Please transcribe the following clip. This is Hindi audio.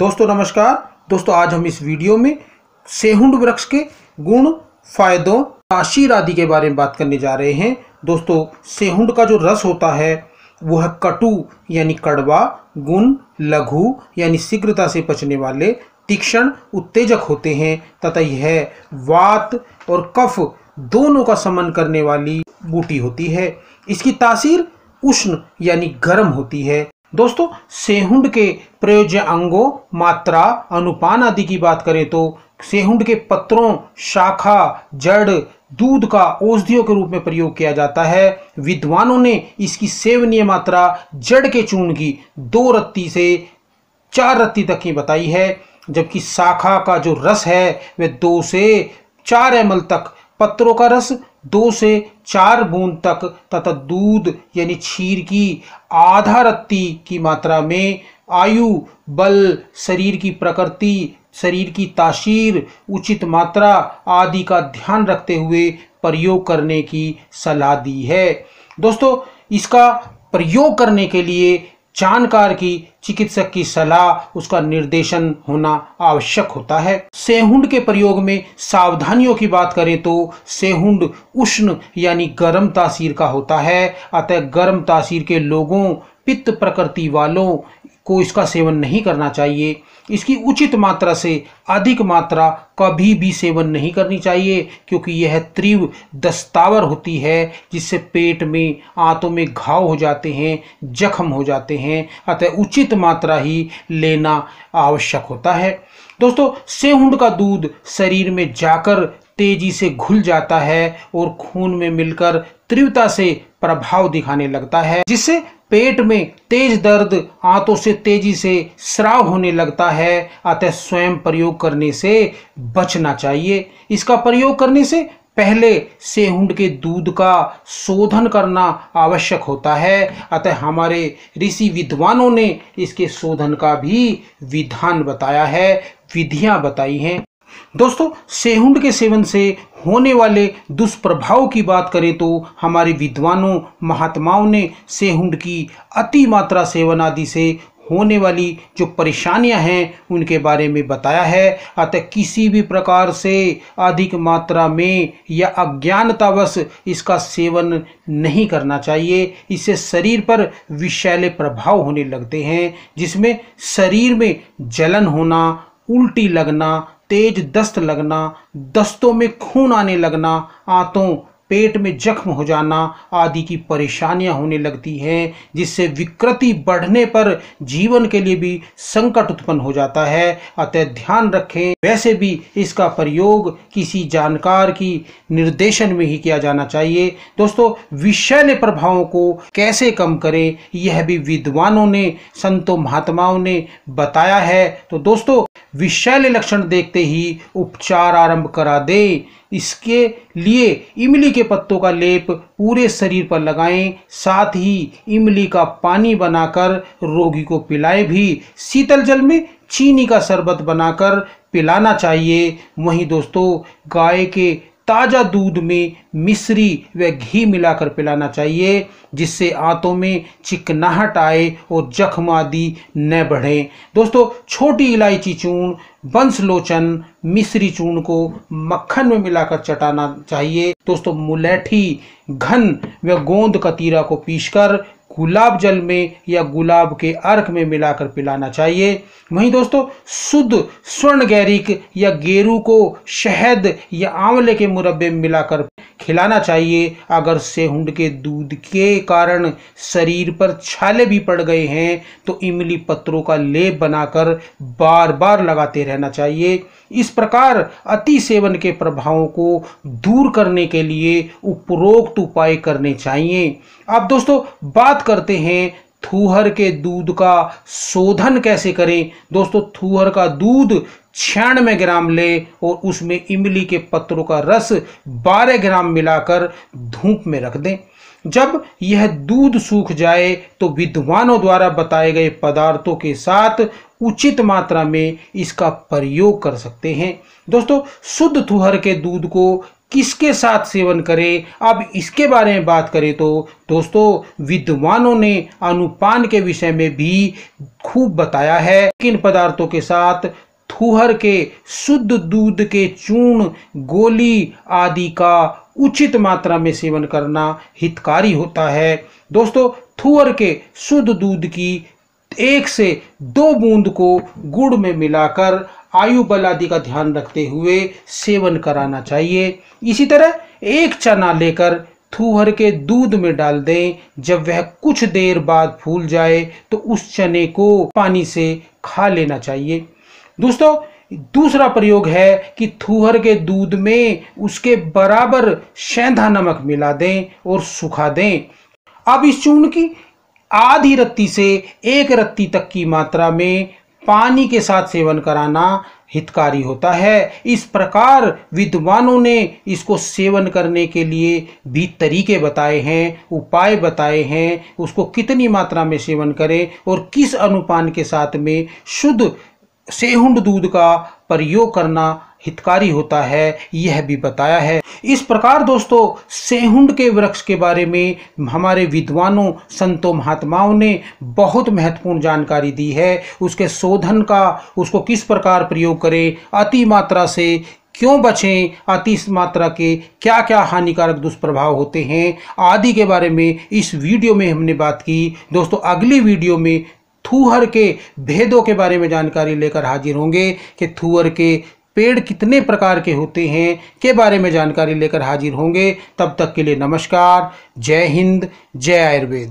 दोस्तों नमस्कार। दोस्तों आज हम इस वीडियो में सेहुंड वृक्ष के गुण, फायदों, तासीर आदि के बारे में बात करने जा रहे हैं। दोस्तों सेहुंड का जो रस होता है वो है कटु यानी कड़वा, गुण लघु यानी शीघ्रता से पचने वाले, तीक्ष्ण उत्तेजक होते हैं तथा यह वात और कफ दोनों का समन करने वाली बूटी होती है। इसकी तासीर उष्ण यानी गर्म होती है। दोस्तों सेहुंड के प्रयोज्य अंगों, मात्रा, अनुपान आदि की बात करें तो सेहुंड के पत्रों, शाखा, जड़, दूध का औषधियों के रूप में प्रयोग किया जाता है। विद्वानों ने इसकी सेवनीय मात्रा जड़ के चूर्ण की 2 रत्ती से 4 रत्ती तक की बताई है, जबकि शाखा का जो रस है वह 2 से 4 ml तक, पत्रों का रस 2 से 4 बूंद तक तथा दूध यानी क्षीर की आधा रत्ती की मात्रा में आयु, बल, शरीर की प्रकृति, शरीर की तासीर, उचित मात्रा आदि का ध्यान रखते हुए प्रयोग करने की सलाह दी है। दोस्तों इसका प्रयोग करने के लिए जानकार की चिकित्सक की सलाह, उसका निर्देशन होना आवश्यक होता है। सेहुंड के प्रयोग में सावधानियों की बात करें तो सेहुंड उष्ण यानी गर्म तासीर का होता है, अतः गर्म तासीर के लोगों, पित्त प्रकृति वालों को इसका सेवन नहीं करना चाहिए। इसकी उचित मात्रा से अधिक मात्रा कभी भी सेवन नहीं करनी चाहिए, क्योंकि यह तीव्र दस्तावर होती है जिससे पेट में, आंतों में घाव हो जाते हैं, जख्म हो जाते हैं। अतः उचित मात्रा ही लेना आवश्यक होता है। दोस्तों सेहुंड का दूध शरीर में जाकर तेजी से घुल जाता है और खून में मिलकर तीव्रता से प्रभाव दिखाने लगता है, जिससे पेट में तेज दर्द, आंतों से तेजी से स्राव होने लगता है। अतः स्वयं प्रयोग करने से बचना चाहिए। इसका प्रयोग करने से पहले सेहुंड के दूध का शोधन करना आवश्यक होता है। अतः हमारे ऋषि विद्वानों ने इसके शोधन का भी विधान बताया है, विधियां बताई हैं। दोस्तों सेहुंड के सेवन से होने वाले दुष्प्रभाव की बात करें तो हमारे विद्वानों, महात्माओं ने सेहुंड की अति मात्रा सेवन आदि से होने वाली जो परेशानियां हैं उनके बारे में बताया है। अतः किसी भी प्रकार से अधिक मात्रा में या अज्ञानतावश इसका सेवन नहीं करना चाहिए। इससे शरीर पर विषैले प्रभाव होने लगते हैं, जिसमें शरीर में जलन होना, उल्टी लगना, तेज दस्त लगना, दस्तों में खून आने लगना, आंतों, पेट में जख्म हो जाना आदि की परेशानियां होने लगती हैं, जिससे विकृति बढ़ने पर जीवन के लिए भी संकट उत्पन्न हो जाता है। अतः ध्यान रखें, वैसे भी इसका प्रयोग किसी जानकार की निर्देशन में ही किया जाना चाहिए। दोस्तों विषैले प्रभावों को कैसे कम करें यह भी विद्वानों ने, संतों, महात्माओं ने बताया है। तो दोस्तों विषैले लक्षण देखते ही उपचार आरंभ करा दें। इसके लिए इमली के पत्तों का लेप पूरे शरीर पर लगाएं, साथ ही इमली का पानी बनाकर रोगी को पिलाएं भी। शीतल जल में चीनी का शरबत बनाकर पिलाना चाहिए। वहीं दोस्तों गाय के ताज़ा दूध में मिश्री व घी मिलाकर पिलाना चाहिए, जिससे आंतों में चिकनाहट आए और जख्म आदि न बढ़े। दोस्तों छोटी इलायची चूर्ण, बंसलोचन, मिश्री चूर्ण को मक्खन में मिलाकर चटाना चाहिए। दोस्तों मुलैठी, घन व गोंद कतीरा को पीसकर गुलाब जल में या गुलाब के अर्क में मिलाकर पिलाना चाहिए। वहीं दोस्तों शुद्ध स्वर्ण गैरिक या गेरू को शहद या आंवले के मुरब्बे में मिलाकर खिलाना चाहिए। अगर सेहुंड के दूध के कारण शरीर पर छाले भी पड़ गए हैं तो इमली पत्रों का लेप बनाकर बार बार लगाते रहना चाहिए। इस प्रकार अति सेवन के प्रभावों को दूर करने के लिए उपरोक्त उपाय करने चाहिए। अब दोस्तों बात करते हैं थूहर के दूध का शोधन कैसे करें। दोस्तों थूहर का दूध 96 ग्राम लें और उसमें इमली के पत्रों का रस 12 ग्राम मिलाकर धूप में रख दें। जब यह दूध सूख जाए तो विद्वानों द्वारा बताए गए पदार्थों के साथ उचित मात्रा में इसका प्रयोग कर सकते हैं। दोस्तों शुद्ध थूहर के दूध को किसके साथ सेवन करें। अब इसके बारे में बात करें तो दोस्तों विद्वानों ने अनुपान के विषय में भी खूब बताया है। किन पदार्थों के साथ थूहर के शुद्ध दूध के चूर्ण, गोली आदि का उचित मात्रा में सेवन करना हितकारी होता है। दोस्तों थूहर के शुद्ध दूध की 1 से 2 बूंद को गुड़ में मिलाकर आयु बल आदि का ध्यान रखते हुए सेवन कराना चाहिए। इसी तरह एक चना लेकर थूहर के दूध में डाल दें। जब वह कुछ देर बाद फूल जाए तो उस चने को पानी से खा लेना चाहिए। दोस्तों दूसरा प्रयोग है कि थूहर के दूध में उसके बराबर सेंधा नमक मिला दें और सुखा दें। अब इस चूर्ण की आधी रत्ती से 1 रत्ती तक की मात्रा में पानी के साथ सेवन कराना हितकारी होता है। इस प्रकार विद्वानों ने इसको सेवन करने के लिए भी तरीके बताए हैं, उपाय बताए हैं, उसको कितनी मात्रा में सेवन करें और किस अनुपान के साथ में शुद्ध सेहुंड दूध का प्रयोग करना हितकारी होता है, यह भी बताया है। इस प्रकार दोस्तों सेहुंड के वृक्ष के बारे में हमारे विद्वानों, संतों, महात्माओं ने बहुत महत्वपूर्ण जानकारी दी है। उसके शोधन का, उसको किस प्रकार प्रयोग करें, अति मात्रा से क्यों बचें, अति मात्रा के क्या क्या हानिकारक दुष्प्रभाव होते हैं आदि के बारे में इस वीडियो में हमने बात की। दोस्तों अगली वीडियो में थूहर के भेदों के बारे में जानकारी लेकर हाजिर होंगे कि थूहर के पेड़ कितने प्रकार के होते हैं के बारे में जानकारी लेकर हाजिर होंगे। तब तक के लिए नमस्कार। जय हिंद, जय आयुर्वेद।